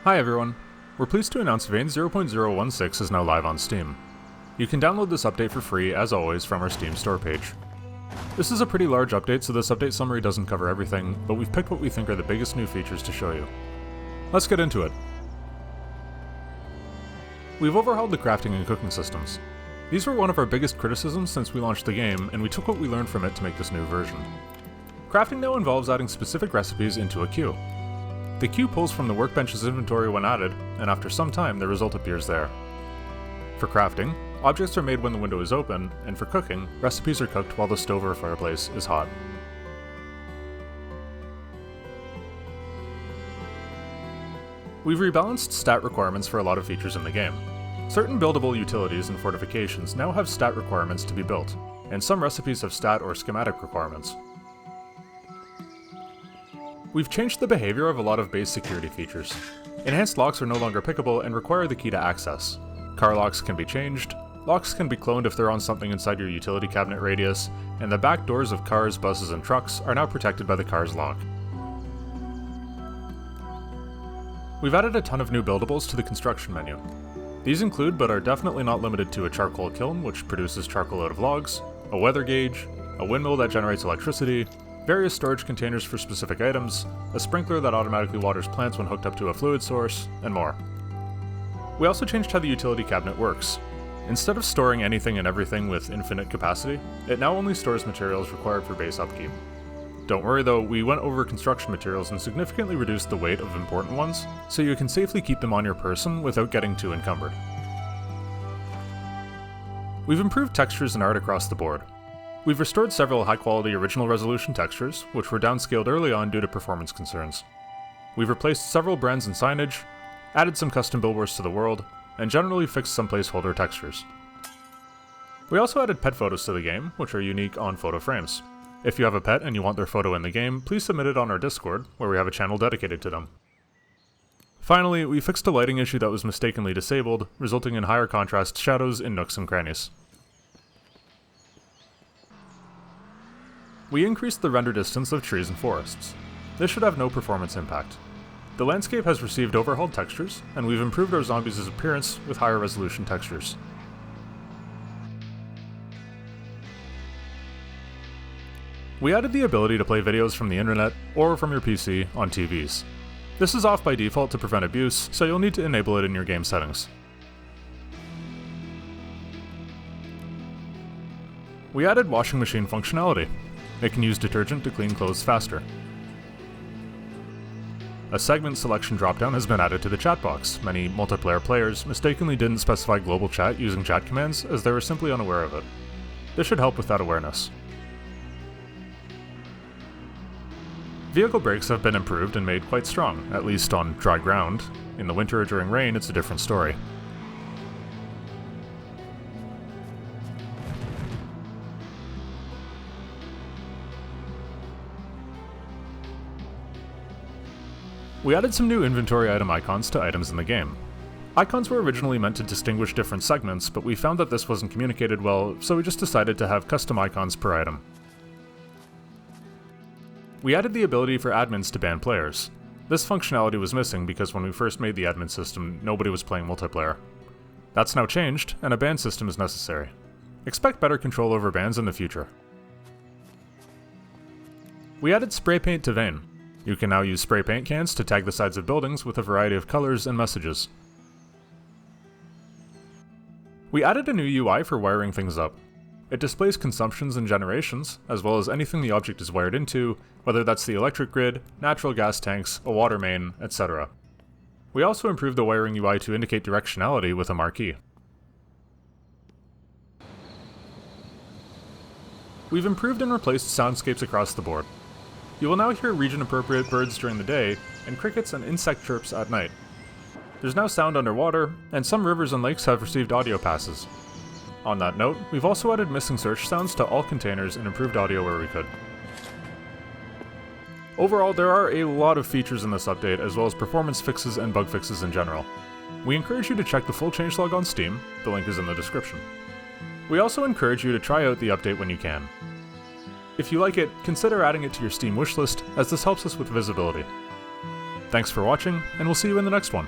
Hi everyone, we're pleased to announce Vane 0.016 is now live on Steam. You can download this update for free, as always, from our Steam store page. This is a pretty large update, so this update summary doesn't cover everything, but we've picked what we think are the biggest new features to show you. Let's get into it. We've overhauled the crafting and cooking systems. These were one of our biggest criticisms since we launched the game, and we took what we learned from it to make this new version. Crafting now involves adding specific recipes into a queue. The queue pulls from the workbench's inventory when added, and after some time the result appears there. For crafting, objects are made when the window is open, and for cooking, recipes are cooked while the stove or fireplace is hot. We've rebalanced stat requirements for a lot of features in the game. Certain buildable utilities and fortifications now have stat requirements to be built, and some recipes have stat or schematic requirements. We've changed the behavior of a lot of base security features. Enhanced locks are no longer pickable and require the key to access. Car locks can be changed, locks can be cloned if they're on something inside your utility cabinet radius, and the back doors of cars, buses, and trucks are now protected by the car's lock. We've added a ton of new buildables to the construction menu. These include, but are definitely not limited to, a charcoal kiln which produces charcoal out of logs, a weather gauge, a windmill that generates electricity, various storage containers for specific items, a sprinkler that automatically waters plants when hooked up to a fluid source, and more. We also changed how the utility cabinet works. Instead of storing anything and everything with infinite capacity, it now only stores materials required for base upkeep. Don't worry though, we went over construction materials and significantly reduced the weight of important ones, so you can safely keep them on your person without getting too encumbered. We've improved textures and art across the board. We've restored several high-quality original resolution textures, which were downscaled early on due to performance concerns. We've replaced several brands and signage, added some custom billboards to the world, and generally fixed some placeholder textures. We also added pet photos to the game, which are unique on photo frames. If you have a pet and you want their photo in the game, please submit it on our Discord, where we have a channel dedicated to them. Finally, we fixed a lighting issue that was mistakenly disabled, resulting in higher contrast shadows in nooks and crannies. We increased the render distance of trees and forests. This should have no performance impact. The landscape has received overhauled textures, and we've improved our zombies' appearance with higher resolution textures. We added the ability to play videos from the internet, or from your PC, on TVs. This is off by default to prevent abuse, so you'll need to enable it in your game settings. We added washing machine functionality. It can use detergent to clean clothes faster. A segment selection dropdown has been added to the chat box. Many multiplayer players mistakenly didn't specify global chat using chat commands as they were simply unaware of it. This should help with that awareness. Vehicle brakes have been improved and made quite strong, at least on dry ground. In the winter or during rain, it's a different story. We added some new inventory item icons to items in the game. Icons were originally meant to distinguish different segments, but we found that this wasn't communicated well, so we just decided to have custom icons per item. We added the ability for admins to ban players. This functionality was missing because when we first made the admin system, nobody was playing multiplayer. That's now changed, and a ban system is necessary. Expect better control over bans in the future. We added spray paint to Vane. You can now use spray paint cans to tag the sides of buildings with a variety of colors and messages. We added a new UI for wiring things up. It displays consumptions and generations, as well as anything the object is wired into, whether that's the electric grid, natural gas tanks, a water main, etc. We also improved the wiring UI to indicate directionality with a marquee. We've improved and replaced soundscapes across the board. You will now hear region-appropriate birds during the day, and crickets and insect chirps at night. There's now sound underwater, and some rivers and lakes have received audio passes. On that note, we've also added missing search sounds to all containers and improved audio where we could. Overall, there are a lot of features in this update, as well as performance fixes and bug fixes in general. We encourage you to check the full changelog on Steam, the link is in the description. We also encourage you to try out the update when you can. If you like it, consider adding it to your Steam wishlist, as this helps us with visibility. Thanks for watching, and we'll see you in the next one.